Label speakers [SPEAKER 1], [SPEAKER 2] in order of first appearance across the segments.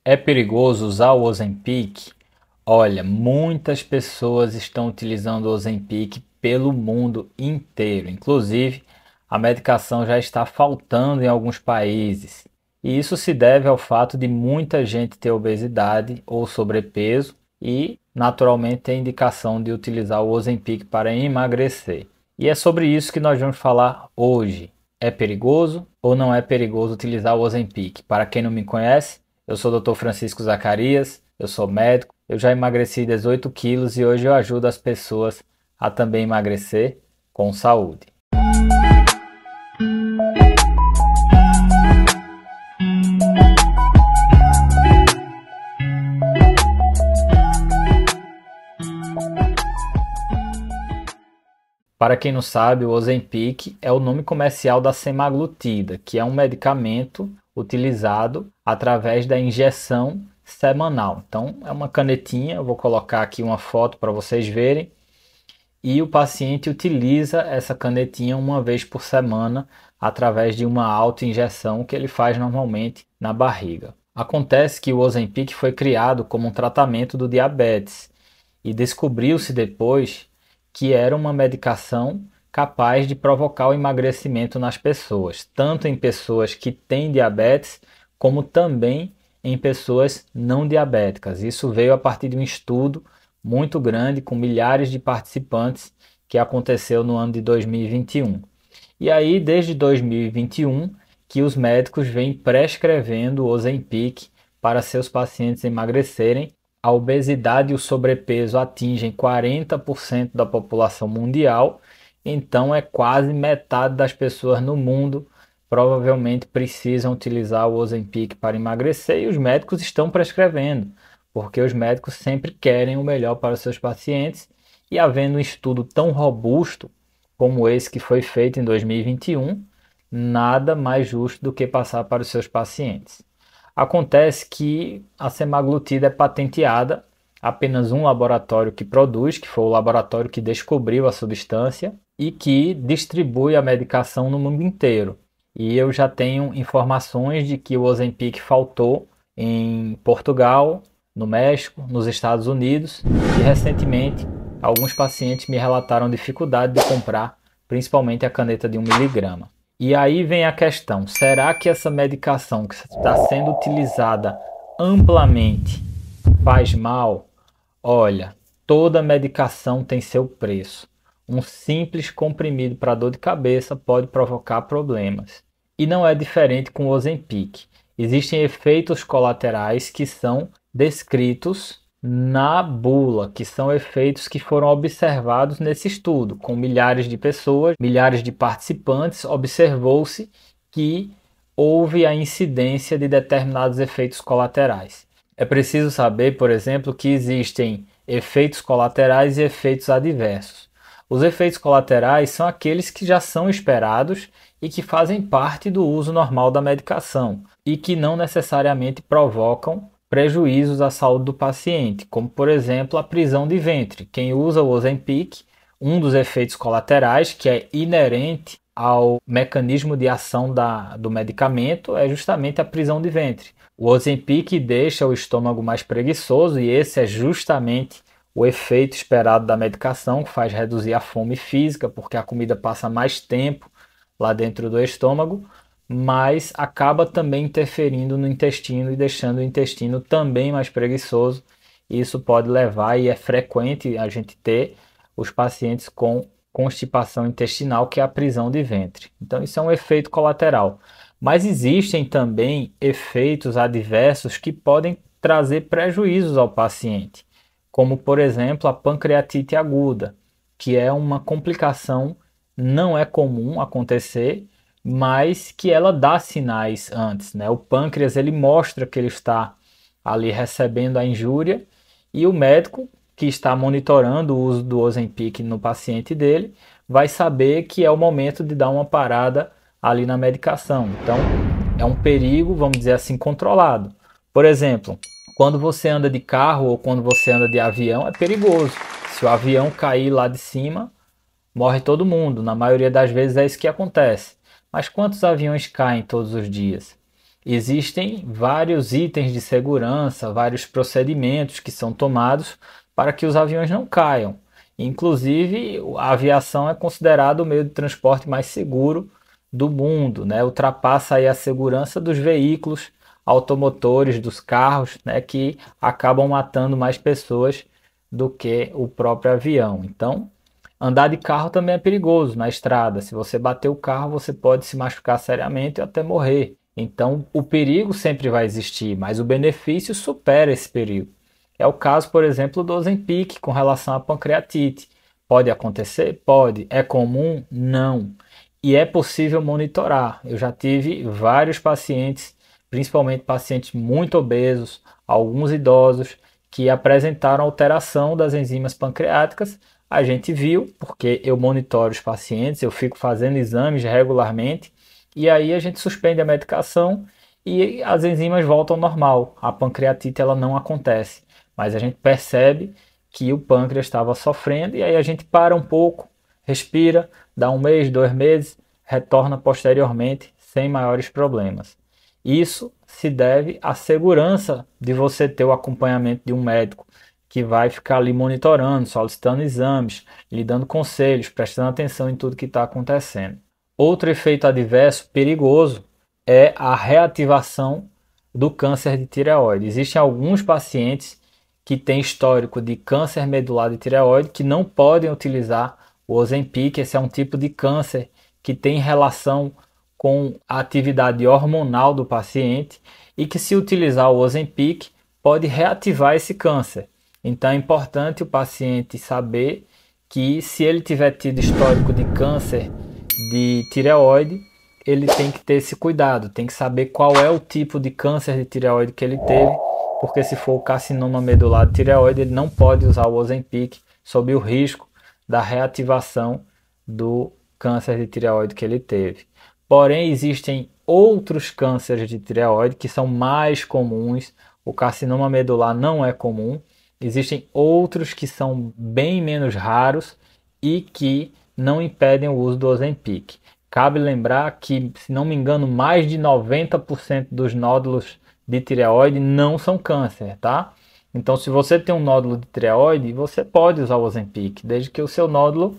[SPEAKER 1] É perigoso usar o Ozempic? Olha, muitas pessoas estão utilizando o Ozempic pelo mundo inteiro. Inclusive, a medicação já está faltando em alguns países. E isso se deve ao fato de muita gente ter obesidade ou sobrepeso e, naturalmente, ter indicação de utilizar o Ozempic para emagrecer. E é sobre isso que nós vamos falar hoje. É perigoso ou não é perigoso utilizar o Ozempic? Para quem não me conhece, eu sou o Dr. Francisco Zacarias, eu sou médico, eu já emagreci 18 quilos e hoje eu ajudo as pessoas a também emagrecer com saúde. Para quem não sabe, o Ozempic é o nome comercial da semaglutida, que é um medicamento utilizado através da injeção semanal. Então, é uma canetinha, eu vou colocar aqui uma foto para vocês verem, e o paciente utiliza essa canetinha uma vez por semana através de uma autoinjeção que ele faz normalmente na barriga. Acontece que o Ozempic foi criado como um tratamento do diabetes e descobriu-se depois que era uma medicação capaz de provocar o emagrecimento nas pessoas, tanto em pessoas que têm diabetes, como também em pessoas não diabéticas. Isso veio a partir de um estudo muito grande, com milhares de participantes, que aconteceu no ano de 2021. E aí, desde 2021, que os médicos vêm prescrevendo o Ozempic para seus pacientes emagrecerem. A obesidade e o sobrepeso atingem 40% da população mundial, então é quase metade das pessoas no mundo provavelmente precisam utilizar o Ozempic para emagrecer e os médicos estão prescrevendo, porque os médicos sempre querem o melhor para os seus pacientes e havendo um estudo tão robusto como esse que foi feito em 2021, nada mais justo do que passar para os seus pacientes. Acontece que a semaglutida é patenteada, apenas um laboratório que produz, que foi o laboratório que descobriu a substância e que distribui a medicação no mundo inteiro. E eu já tenho informações de que o Ozempic faltou em Portugal, no México, nos Estados Unidos e recentemente alguns pacientes me relataram dificuldade de comprar, principalmente a caneta de 1 miligrama. E aí vem a questão, será que essa medicação que está sendo utilizada amplamente faz mal? Olha, toda medicação tem seu preço. Um simples comprimido para dor de cabeça pode provocar problemas. E não é diferente com o Ozempic. Existem efeitos colaterais que são descritos na bula, que são efeitos que foram observados nesse estudo. Com milhares de pessoas, milhares de participantes, observou-se que houve a incidência de determinados efeitos colaterais. É preciso saber, por exemplo, que existem efeitos colaterais e efeitos adversos. Os efeitos colaterais são aqueles que já são esperados e que fazem parte do uso normal da medicação e que não necessariamente provocam prejuízos à saúde do paciente, como por exemplo a prisão de ventre. Quem usa o Ozempic, um dos efeitos colaterais que é inerente ao mecanismo de ação do medicamento é justamente a prisão de ventre. O Ozempic deixa o estômago mais preguiçoso e esse é justamente o efeito esperado da medicação, que faz reduzir a fome física, porque a comida passa mais tempo lá dentro do estômago, mas acaba também interferindo no intestino e deixando o intestino também mais preguiçoso. Isso pode levar, e é frequente a gente ter, os pacientes com constipação intestinal, que é a prisão de ventre. Então isso é um efeito colateral. Mas existem também efeitos adversos que podem trazer prejuízos ao paciente, como por exemplo a pancreatite aguda, que é uma complicação, não é comum acontecer, mas que ela dá sinais antes, né? O pâncreas ele mostra que ele está ali recebendo a injúria e o médico que está monitorando o uso do Ozempic no paciente dele vai saber que é o momento de dar uma parada ali na medicação. Então é um perigo, vamos dizer assim, controlado. Por exemplo, quando você anda de carro ou quando você anda de avião é perigoso. Se o avião cair lá de cima, morre todo mundo. Na maioria das vezes é isso que acontece. Mas quantos aviões caem todos os dias? existem vários itens de segurança, vários procedimentos que são tomados para que os aviões não caiam. Inclusive, a aviação é considerada o meio de transporte mais seguro do mundo, né? Ultrapassa aí a segurança dos veículos automotores, dos carros, né? Que acabam matando mais pessoas do que o próprio avião. Então, andar de carro também é perigoso na estrada. Se você bater o carro, você pode se machucar seriamente e até morrer. Então, o perigo sempre vai existir, mas o benefício supera esse perigo. É o caso, por exemplo, do Ozempic com relação à pancreatite. Pode acontecer? Pode. É comum? Não. E é possível monitorar. Eu já tive vários pacientes, principalmente pacientes muito obesos, alguns idosos, que apresentaram alteração das enzimas pancreáticas. A gente viu, porque eu monitoro os pacientes, eu fico fazendo exames regularmente, e aí a gente suspende a medicação e as enzimas voltam ao normal. A pancreatite ela não acontece, mas a gente percebe que o pâncreas estava sofrendo e aí a gente para um pouco, respira, dá um mês, 2 meses, retorna posteriormente sem maiores problemas. Isso se deve à segurança de você ter o acompanhamento de um médico que vai ficar ali monitorando, solicitando exames, lhe dando conselhos, prestando atenção em tudo que está acontecendo. Outro efeito adverso perigoso é a reativação do câncer de tireoide. Existem alguns pacientes que têm histórico de câncer medular de tireoide que não podem utilizar o Ozempic. Esse é um tipo de câncer que tem relação com a atividade hormonal do paciente e que, se utilizar o Ozempic, pode reativar esse câncer. Então é importante o paciente saber que, se ele tiver tido histórico de câncer de tireoide, ele tem que ter esse cuidado, tem que saber qual é o tipo de câncer de tireoide que ele teve, porque se for o carcinoma medular de tireoide, ele não pode usar o Ozempic sob o risco da reativação do câncer de tireoide que ele teve. Porém, existem outros cânceres de tireoide que são mais comuns. O carcinoma medular não é comum. Existem outros que são bem menos raros e que não impedem o uso do Ozempic. Cabe lembrar que, se não me engano, mais de 90% dos nódulos de tireoide não são câncer, tá? Então, se você tem um nódulo de tireoide, você pode usar o Ozempic, desde que o seu nódulo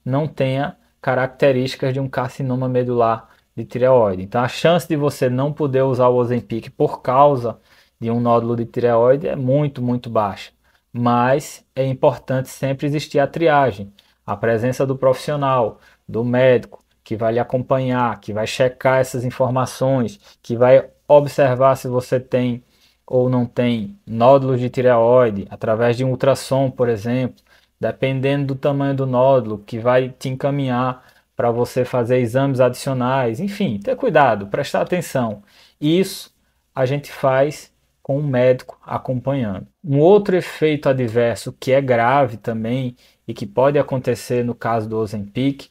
[SPEAKER 1] não tenha características de um carcinoma medular de tireoide. Então, a chance de você não poder usar o Ozempic por causa de um nódulo de tireoide é muito, muito baixa. Mas é importante sempre existir a triagem, a presença do profissional, do médico, que vai lhe acompanhar, que vai checar essas informações, que vai observar se você tem ou não tem nódulos de tireoide, através de um ultrassom, por exemplo, dependendo do tamanho do nódulo, que vai te encaminhar para você fazer exames adicionais, enfim, ter cuidado, prestar atenção. Isso a gente faz com um médico acompanhando. Um outro efeito adverso que é grave também e que pode acontecer no caso do Ozempic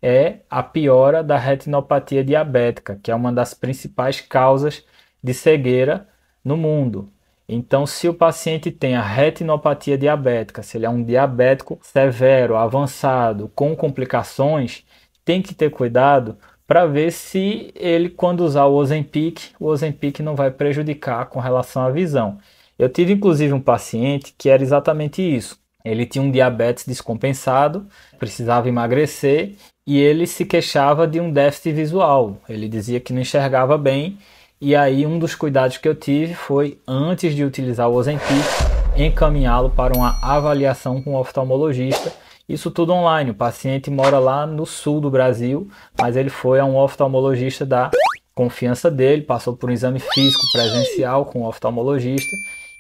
[SPEAKER 1] é a piora da retinopatia diabética, que é uma das principais causas de cegueira no mundo. Então, se o paciente tem a retinopatia diabética, se ele é um diabético severo, avançado, com complicações, tem que ter cuidado para ver se ele, quando usar o Ozempic não vai prejudicar com relação à visão. Eu tive inclusive um paciente que era exatamente isso. Ele tinha um diabetes descompensado, precisava emagrecer e ele se queixava de um déficit visual. Ele dizia que não enxergava bem. E aí, um dos cuidados que eu tive foi, antes de utilizar o Ozempic, encaminhá-lo para uma avaliação com um oftalmologista. Isso tudo online. O paciente mora lá no sul do Brasil, mas ele foi a um oftalmologista da confiança dele, passou por um exame físico presencial com um oftalmologista,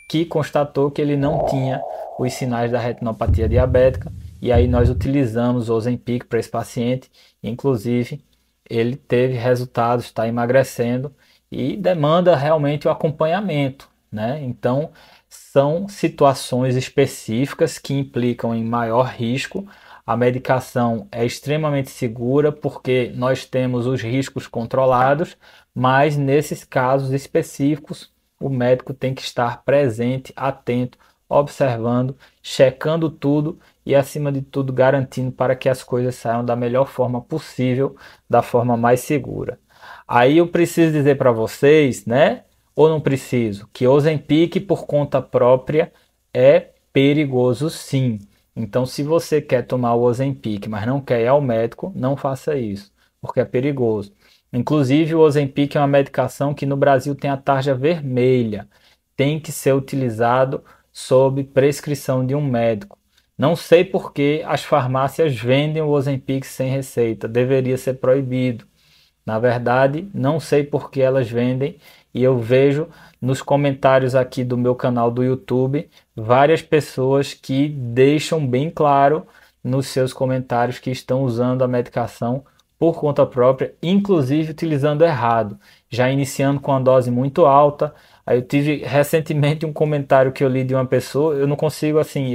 [SPEAKER 1] que constatou que ele não tinha os sinais da retinopatia diabética. E aí nós utilizamos o Ozempic para esse paciente. Inclusive, ele teve resultados, está emagrecendo, e demanda realmente o acompanhamento, né? Então, são situações específicas que implicam em maior risco. A medicação é extremamente segura porque nós temos os riscos controlados, mas nesses casos específicos, o médico tem que estar presente, atento, observando, checando tudo e, acima de tudo, garantindo para que as coisas saiam da melhor forma possível, da forma mais segura. Aí eu preciso dizer para vocês, né? Ou não preciso? Que Ozempic por conta própria é perigoso sim. Então, se você quer tomar o Ozempic, mas não quer ir ao médico, não faça isso, porque é perigoso. Inclusive, o Ozempic é uma medicação que no Brasil tem a tarja vermelha. Tem que ser utilizado sob prescrição de um médico. Não sei por que as farmácias vendem o Ozempic sem receita. Deveria ser proibido. Na verdade, não sei por que elas vendem e eu vejo nos comentários aqui do meu canal do YouTube várias pessoas que deixam bem claro nos seus comentários que estão usando a medicação por conta própria, inclusive utilizando errado, já iniciando com uma dose muito alta. Aí eu tive recentemente um comentário que eu li de uma pessoa, eu não consigo assim,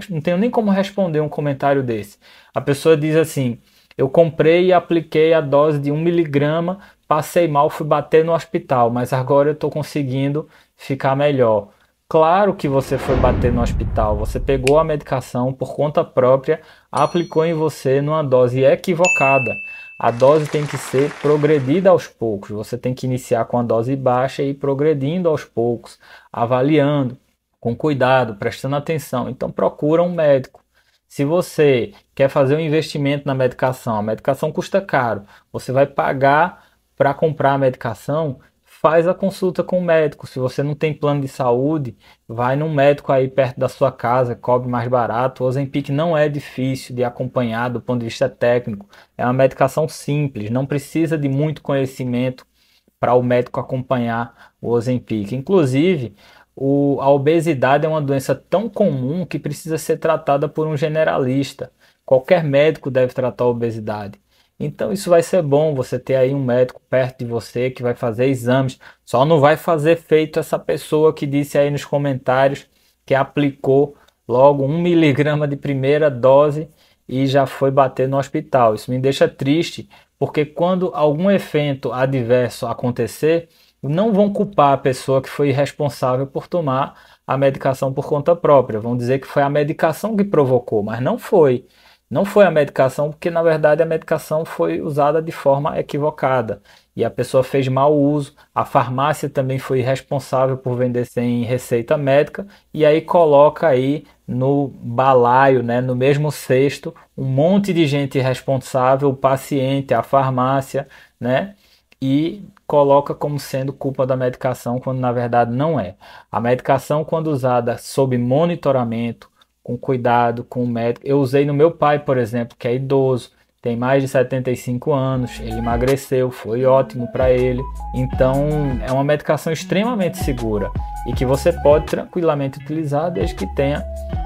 [SPEAKER 1] não tenho nem como responder um comentário desse. A pessoa diz assim: eu comprei e apliquei a dose de 1 miligrama, passei mal, fui bater no hospital, mas agora eu estou conseguindo ficar melhor. Claro que você foi bater no hospital, você pegou a medicação por conta própria, aplicou em você numa dose equivocada. A dose tem que ser progredida aos poucos, você tem que iniciar com a dose baixa e ir progredindo aos poucos, avaliando, com cuidado, prestando atenção. Então procura um médico. Se você quer fazer um investimento na medicação, a medicação custa caro, você vai pagar para comprar a medicação, faz a consulta com o médico. Se você não tem plano de saúde, vai num médico aí perto da sua casa, cobre mais barato. O Ozempic não é difícil de acompanhar do ponto de vista técnico, é uma medicação simples, não precisa de muito conhecimento para o médico acompanhar o Ozempic. Inclusive, a obesidade é uma doença tão comum que precisa ser tratada por um generalista. Qualquer médico deve tratar a obesidade. Então isso vai ser bom, você ter aí um médico perto de você que vai fazer exames. Só não vai fazer feito essa pessoa que disse aí nos comentários que aplicou logo 1 miligrama de primeira dose e já foi bater no hospital. Isso me deixa triste, porque quando algum evento adverso acontecer, não vão culpar a pessoa que foi responsável por tomar a medicação por conta própria. Vão dizer que foi a medicação que provocou, mas não foi. Não foi a medicação, porque na verdade a medicação foi usada de forma equivocada e a pessoa fez mau uso. A farmácia também foi responsável por vender sem receita médica e aí coloca aí no balaio, né, no mesmo cesto, um monte de gente responsável, o paciente, a farmácia, né? E coloca como sendo culpa da medicação, quando na verdade não é. A medicação, quando usada sob monitoramento, com cuidado, com o médico. Eu usei no meu pai, por exemplo, que é idoso, tem mais de 75 anos, ele emagreceu, foi ótimo para ele. Então, é uma medicação extremamente segura e que você pode tranquilamente utilizar desde que tenha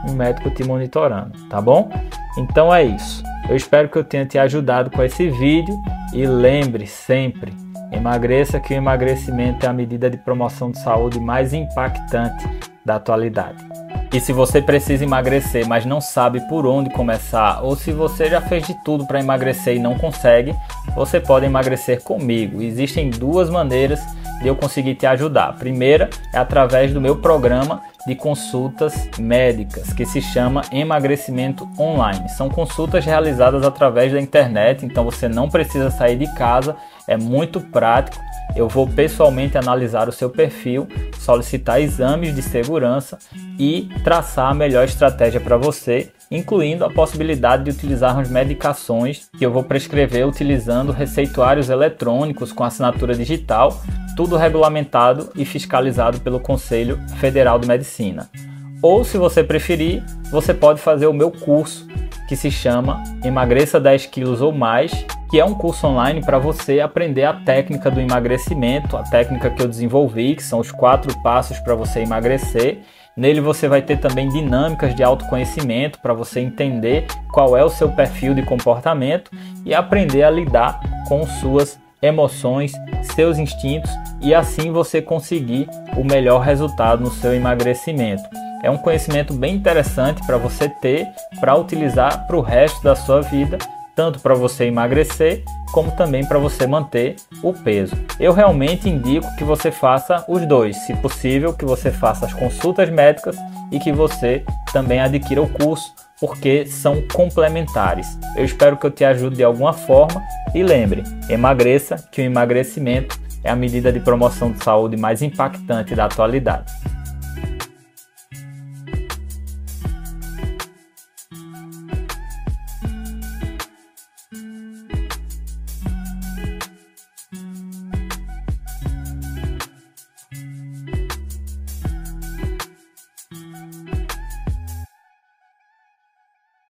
[SPEAKER 1] um médico te monitorando, tá bom? Então é isso. Eu espero que eu tenha te ajudado com esse vídeo e lembre sempre, emagreça, que o emagrecimento é a medida de promoção de saúde mais impactante da atualidade. E se você precisa emagrecer, mas não sabe por onde começar, ou se você já fez de tudo para emagrecer e não consegue, você pode emagrecer comigo. Existem duas maneiras de eu conseguir te ajudar. A primeira é através do meu programa de consultas médicas, que se chama Emagrecimento Online. São consultas realizadas através da internet, então você não precisa sair de casa, é muito prático. Eu vou pessoalmente analisar o seu perfil, solicitar exames de segurança e traçar a melhor estratégia para você, incluindo a possibilidade de utilizarmos medicações que eu vou prescrever utilizando receituários eletrônicos com assinatura digital, tudo regulamentado e fiscalizado pelo Conselho Federal de Medicina. Ou, se você preferir, você pode fazer o meu curso, que se chama Emagreça 10 quilos ou mais, que é um curso online para você aprender a técnica do emagrecimento, a técnica que eu desenvolvi, que são os 4 passos para você emagrecer. Nele você vai ter também dinâmicas de autoconhecimento para você entender qual é o seu perfil de comportamento e aprender a lidar com suas emoções, seus instintos e assim você conseguir o melhor resultado no seu emagrecimento. É um conhecimento bem interessante para você ter, para utilizar para o resto da sua vida, tanto para você emagrecer, como também para você manter o peso. Eu realmente indico que você faça os dois, se possível que você faça as consultas médicas e que você também adquira o curso, porque são complementares. Eu espero que eu te ajude de alguma forma e lembre, emagreça, que o emagrecimento é a medida de promoção de saúde mais impactante da atualidade.